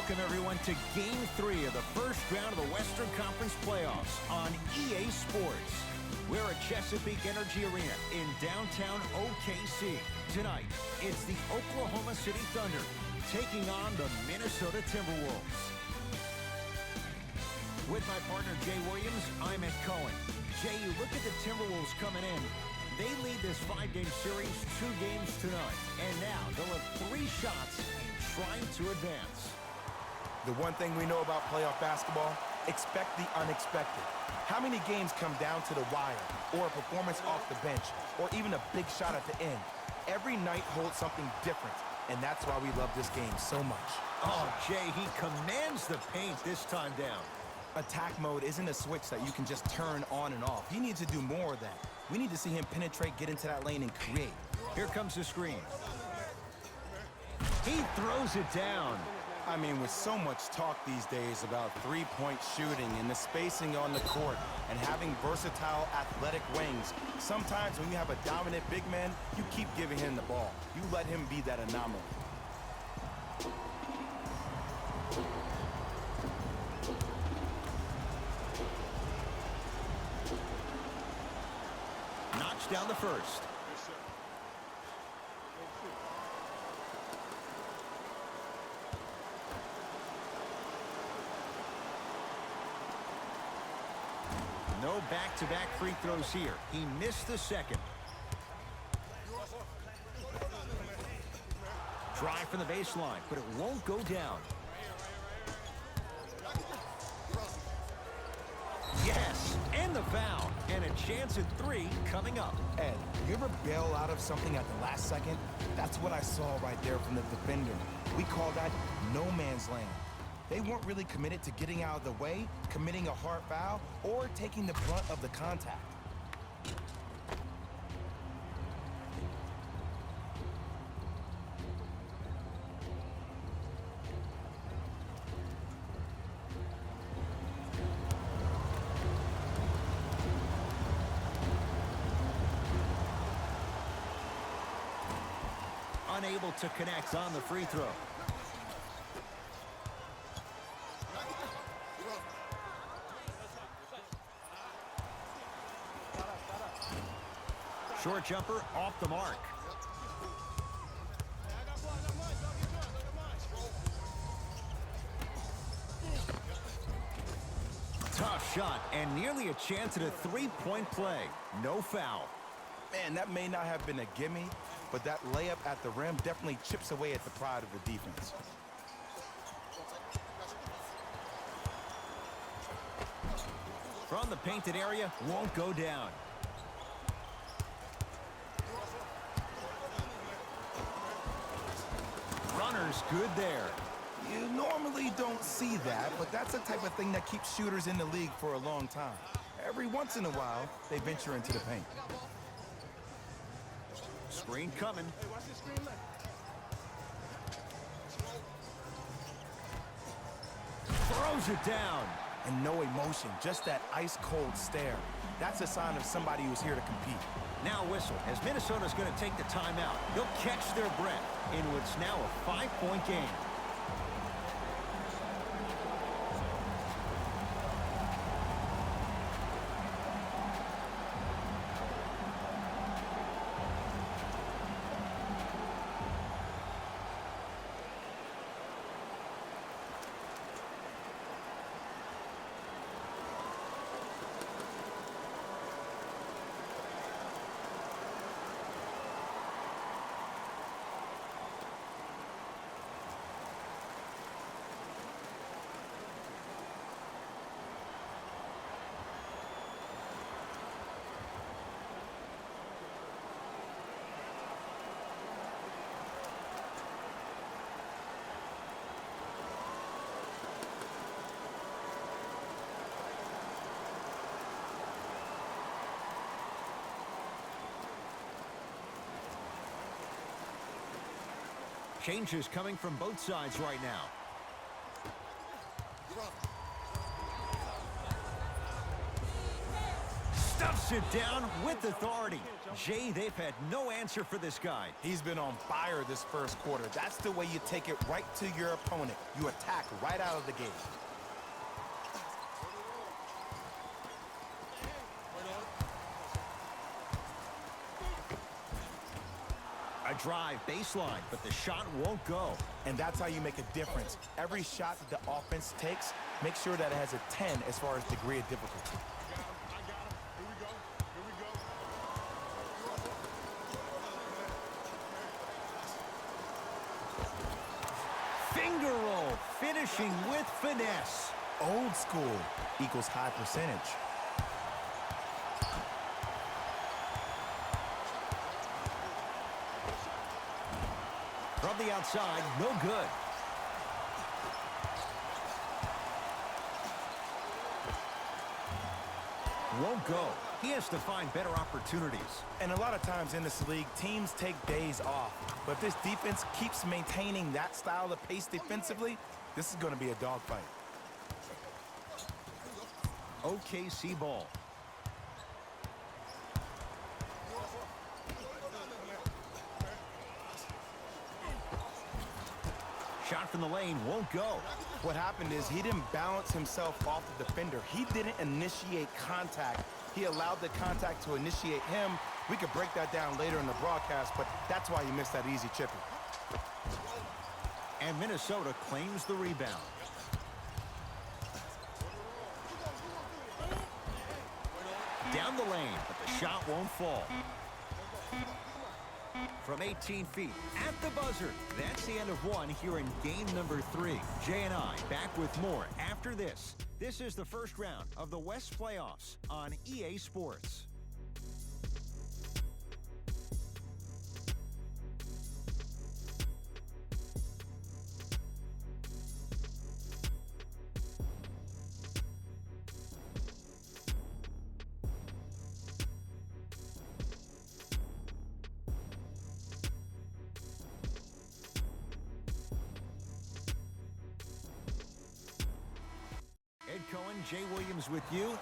Welcome, everyone, to Game 3 of the first round of the Western Conference playoffs on EA Sports. We're at Chesapeake Energy Arena in downtown OKC. Tonight, it's the Oklahoma City Thunder taking on the Minnesota Timberwolves. With my partner, Jay Williams, I'm Ed Cohen. Jay, you look at the Timberwolves coming in. They lead this 5-game series 2 games tonight. And now they'll have 3 shots in trying to advance. The one thing we know about playoff basketball, expect the unexpected. How many games come down to the wire, or a performance off the bench, or even a big shot at the end? Every night holds something different, and that's why we love this game so much. Oh, Jay, he commands the paint this time down. Attack mode isn't a switch that you can just turn on and off. He needs to do more of that. We need to see him penetrate, get into that lane, and create. Here comes the screen. He throws it down. I mean, with so much talk these days about three-point shooting and the spacing on the court and having versatile athletic wings, sometimes when you have a dominant big man, you keep giving him the ball. You let him be that anomaly. Knocks down the first. No back-to-back free throws here. He missed the second. Drive from the baseline, but it won't go down. Yes, and the foul. And a chance at 3 coming up. Ed, you ever bail out of something at the last second? That's what I saw right there from the defender. We call that no man's land. They weren't really committed to getting out of the way, committing a hard foul, or taking the brunt of the contact. Unable to connect on the free throw. Short jumper off the mark. Tough shot and nearly a chance at a 3-point play. No foul. Man, that may not have been a gimme, but that layup at the rim definitely chips away at the pride of the defense. From the painted area, won't go down. Runner's good there. You normally don't see that, but that's the type of thing that keeps shooters in the league for a long time. Every once in a while, they venture into the paint. Screen coming. Throws it down. And no emotion, just that ice-cold stare. That's a sign of somebody who's here to compete. Now whistle, as Minnesota's going to take the timeout. They'll catch their breath in what's now a 5-point game. Changes coming from both sides right now. Stuffs it down with authority. Jay, they've had no answer for this guy. He's been on fire this first quarter. That's the way you take it right to your opponent. You attack right out of the gate. A drive baseline, but the shot won't go. And that's how you make a difference. Every shot that the offense takes, make sure that it has a 10 as far as degree of difficulty. Finger roll, finishing with finesse. Old school equals high percentage. From the outside, no good. Won't go. He has to find better opportunities. And a lot of times in this league, teams take days off. But if this defense keeps maintaining that style of pace defensively, this is going to be a dogfight. OKC ball. Shot from the lane won't go. What happened is he didn't balance himself off the defender. He didn't initiate contact. He allowed the contact to initiate him. We could break that down later in the broadcast, but that's why he missed that easy chipper. And Minnesota claims the rebound. Down the lane, but the shot won't fall. From 18 feet, at the buzzer. That's the end of one here in game number 3. Jay and I back with more after this. This is the first round of the West playoffs on EA Sports. Ed Cohen, Jay Williams with you.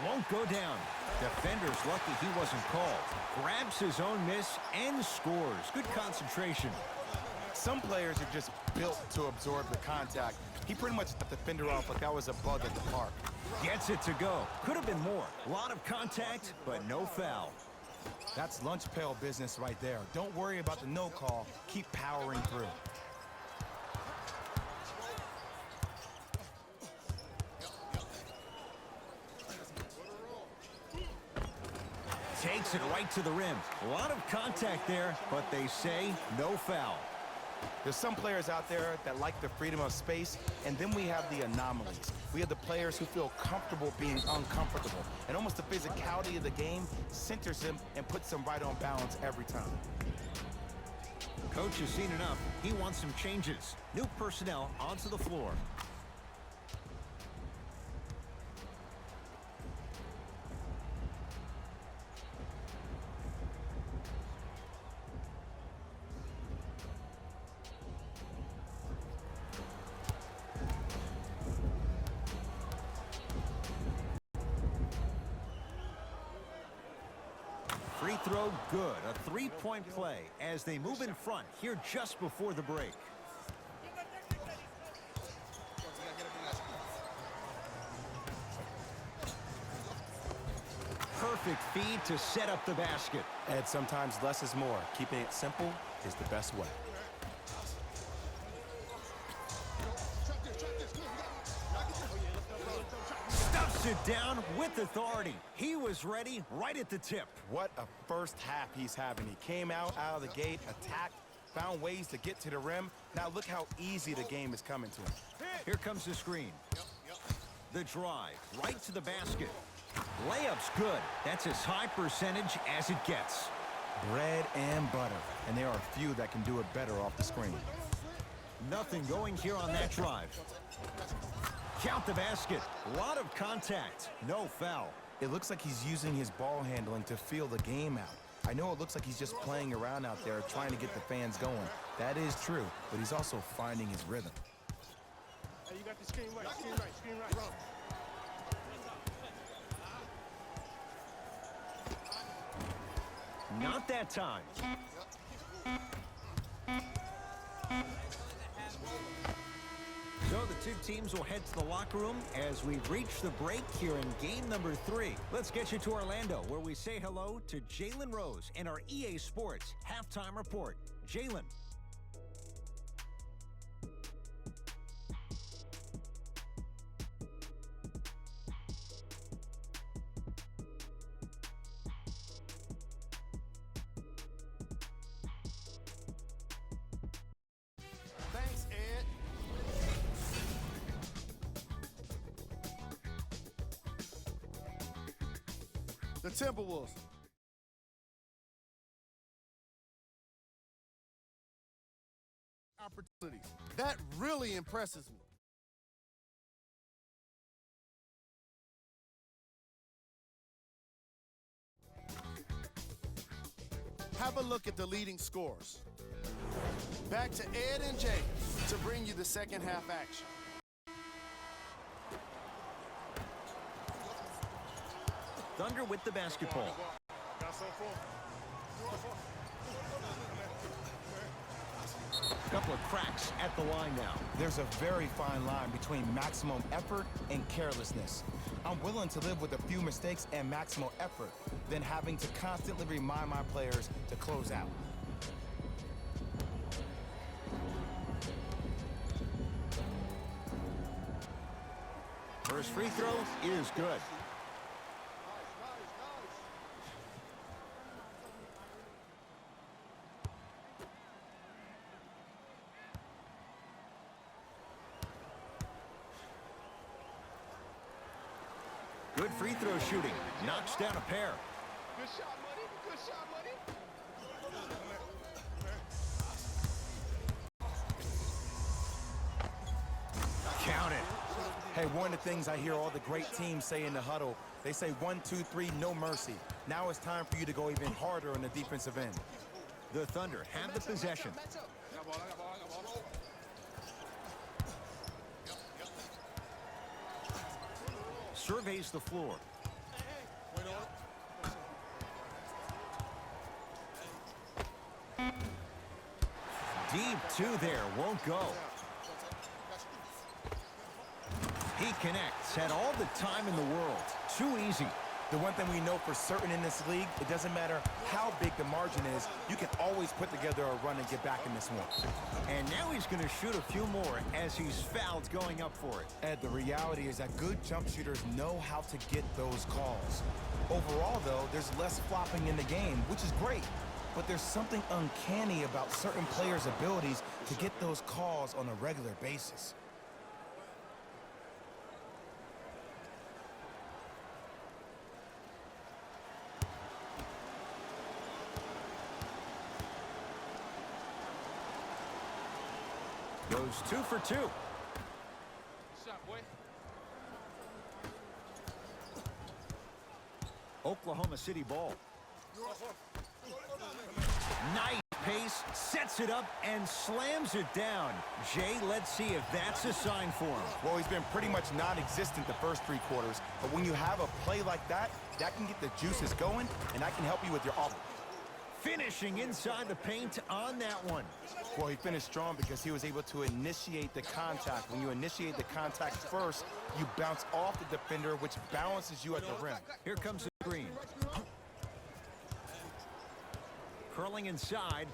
Won't go down. Defender's lucky he wasn't called. Grabs his own miss and scores. Good concentration. Some players are just built to absorb the contact. He pretty much got the defender off like that was a bug at the park. Gets it to go. Could have been more. A lot of contact, but no foul. That's lunch pail business right there. Don't worry about the no call. Keep powering through. Takes it right to the rim. A lot of contact there, but they say no foul. There's some players out there that like the freedom of space, and then we have the anomalies. We have the players who feel comfortable being uncomfortable, and almost the physicality of the game centers them and puts them right on balance every time. Coach has seen enough. He wants some changes. New personnel onto the floor. Free throw good. A three-point play as they move in front here just before the break. Perfect feed to set up the basket. And sometimes less is more. Keeping it simple is the best way. Stuffs it down with authority. He was ready right at the tip. What a first half he's having. He came out of the gate, attacked, found ways to get to the rim. Now look how easy the game is coming to him. Here comes the screen. The drive right to the basket. Layup's good. That's as high percentage as it gets. Bread and butter. And there are a few that can do it better off the screen. Nothing going here on that drive. Count the basket. A lot of contact. No foul. It looks like he's using his ball handling to feel the game out. I know it looks like he's just playing around out there trying to get the fans going. That is true, but he's also finding his rhythm. Hey, you got the screen right, screen right, screen right. Not that time. So the two teams will head to the locker room as we reach the break here in game number 3. Let's get you to Orlando, where we say hello to Jalen Rose and our EA Sports halftime report. Jalen. Thanks, Ed. The Timberwolves. Opportunities. That really impresses me. Have a look at the leading scorers. Back to Ed and Jay to bring you the second half action. Thunder with the basketball. Couple of cracks at the line now. There's a very fine line between maximum effort and carelessness. I'm willing to live with a few mistakes and maximum effort than having to constantly remind my players to close out. First free throw is good. Good free throw shooting. Knocks down a pair. Good shot, money. Good shot, money. Count it. Hey, one of the things I hear all the great teams say in the huddle, they say 1, 2, 3, no mercy. Now it's time for you to go even harder on the defensive end. The Thunder have the possession. Surveys the floor. Deep two there, won't go. He connects, had all the time in the world. Too easy. The one thing we know for certain in this league, it doesn't matter how big the margin is, you can always put together a run and get back in this one. And now he's going to shoot a few more as he's fouled going up for it. Ed, the reality is that good jump shooters know how to get those calls. Overall, though, there's less flopping in the game, which is great. But there's something uncanny about certain players' abilities to get those calls on a regular basis. Goes 2 for 2. Shot, boy. Oklahoma City ball. Nice pace, sets it up, and slams it down. Jay, let's see if that's a sign for him. Well, he's been pretty much non-existent the first 3 quarters, but when you have a play like that, that can get the juices going, and that can help you with your offense. Finishing inside the paint on that one. Well, he finished strong because he was able to initiate the contact. When you initiate the contact first, you bounce off the defender, which balances you at the rim. Here comes the screen. Curling inside.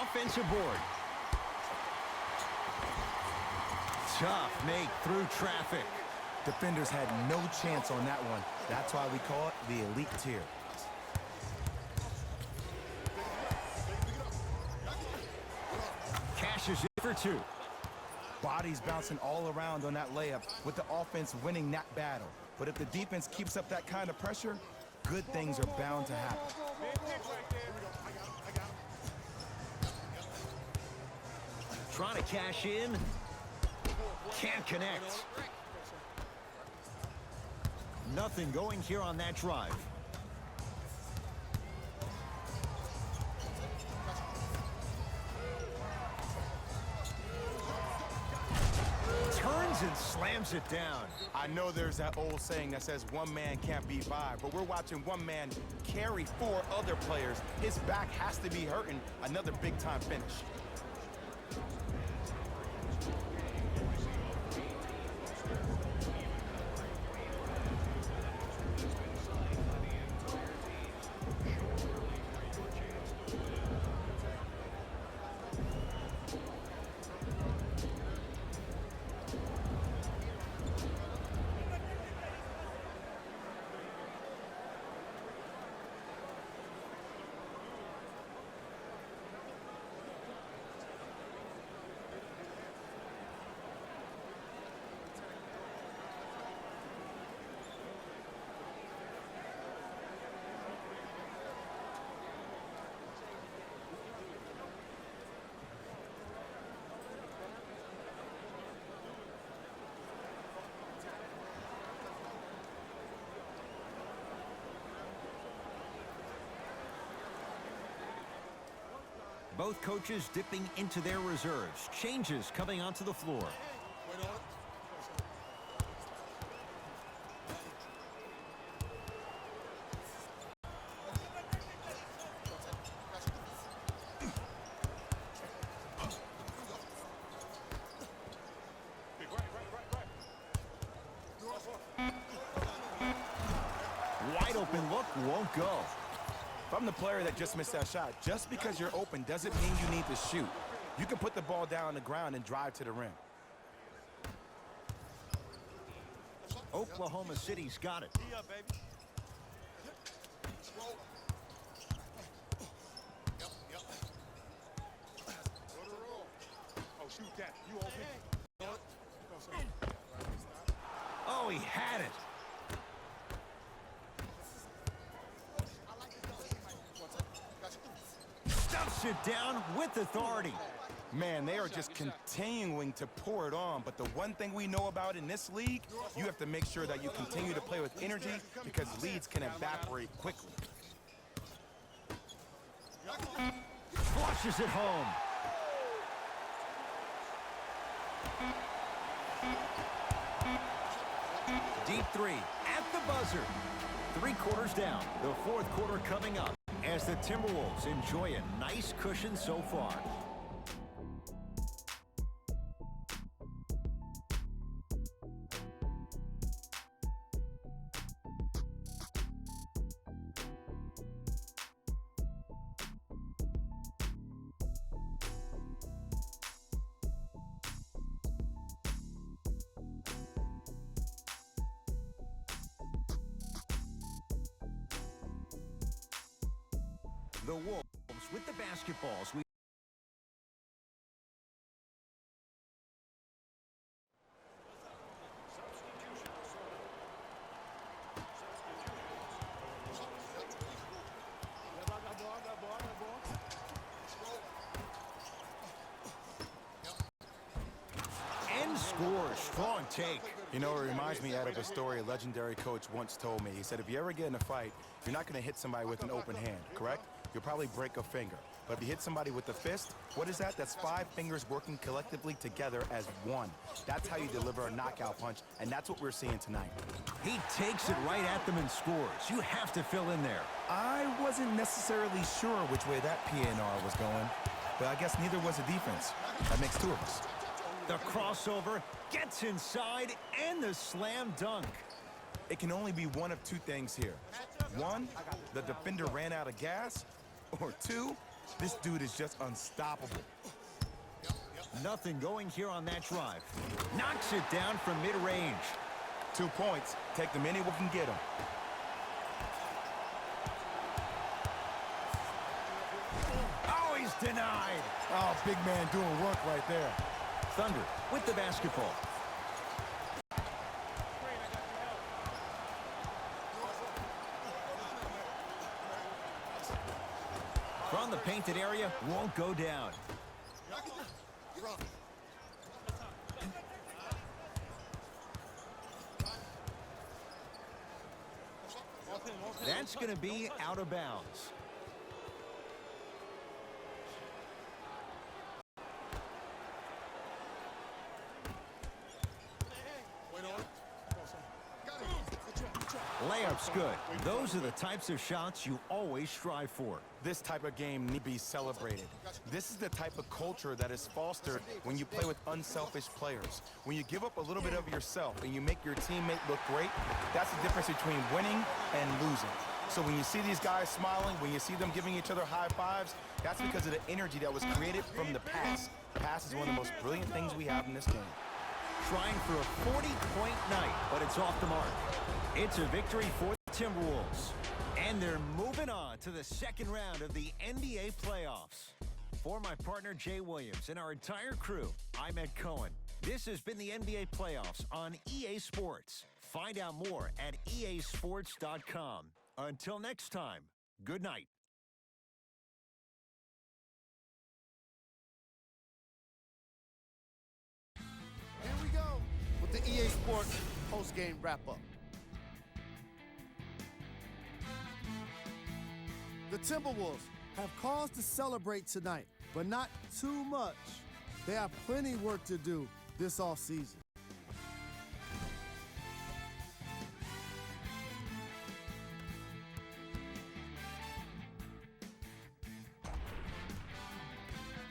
Offensive board. Tough make through traffic. Defenders had no chance on that one. That's why we call it the elite tier. Cashes it for 2. Bodies bouncing all around on that layup with the offense winning that battle. But if the defense keeps up that kind of pressure, good things are bound to happen. Trying to cash in. Can't connect. Nothing going here on that drive. Turns and slams it down. I know there's that old saying that says one man can't beat five, but we're watching one man carry four other players. His back has to be hurting. Another big-time finish. Both coaches dipping into their reserves. Changes coming onto the floor. Wide open look won't go. If I'm the player that just missed that shot, just because you're open doesn't mean you need to shoot. You can put the ball down on the ground and drive to the rim. Oklahoma City's got it. Oh, he had it. Stuffs it down with authority. Man, they are just continuing to pour it on. But the one thing we know about in this league, you have to make sure that you continue to play with energy because leads can evaporate quickly. Flushes it home. Deep three at the buzzer. 3 quarters down. The 4th quarter coming up as the Timberwolves enjoy a nice cushion so far. The Wolves with the basketballs. And scores. Strong take. You know, it reminds me out of a story a legendary coach once told me. He said, if you ever get in a fight, you're not going to hit somebody with an open hand, correct? You'll probably break a finger. But if you hit somebody with a fist, what is that? That's 5 fingers working collectively together as one. That's how you deliver a knockout punch, and that's what we're seeing tonight. He takes it right at them and scores. You have to fill in there. I wasn't necessarily sure which way that PNR was going, but I guess neither was the defense. That makes 2 of us. The crossover gets inside and the slam dunk. It can only be one of 2 things here. 1, the defender ran out of gas, or 2, this dude is just unstoppable. Nothing going here on that drive. Knocks it down from mid-range. 2 points. Take them any we can get them. Oh, he's denied. Oh, big man doing work right there. Thunder with the basketball. From the painted area, won't go down. That's going to be out of bounds. Layup's good. Those are the types of shots you always strive for. This type of game need to be celebrated. This is the type of culture that is fostered when you play with unselfish players. When you give up a little bit of yourself and you make your teammate look great, that's the difference between winning and losing. So when you see these guys smiling, when you see them giving each other high fives, that's because of the energy that was created from the pass. Pass is one of the most brilliant things we have in this game. Trying for a 40-point night, but it's off the mark. It's a victory for the Timberwolves. And they're moving on to the second round of the NBA playoffs. For my partner, Jay Williams, and our entire crew, I'm Ed Cohen. This has been the NBA playoffs on EA Sports. Find out more at easports.com. Until next time, good night. Here we go with the EA Sports post-game wrap-up. The Timberwolves have cause to celebrate tonight, but not too much. They have plenty work to do this offseason.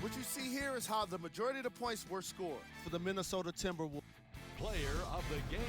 What you see here is how the majority of the points were scored for the Minnesota Timberwolves. Player of the game.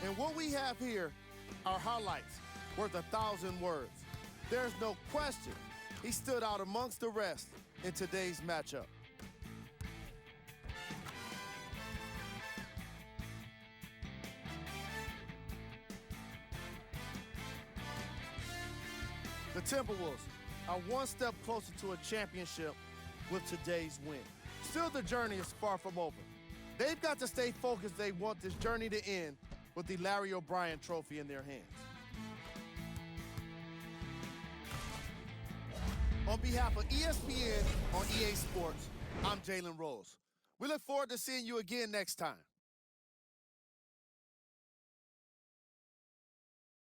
And what we have here are highlights worth 1,000 words. There's no question he stood out amongst the rest in today's matchup. The Timberwolves are one step closer to a championship with today's win. Still, the journey is far from over. They've got to stay focused. They want this journey to end with the Larry O'Brien Trophy in their hands. On behalf of ESPN on EA Sports, I'm Jalen Rose. We look forward to seeing you again next time.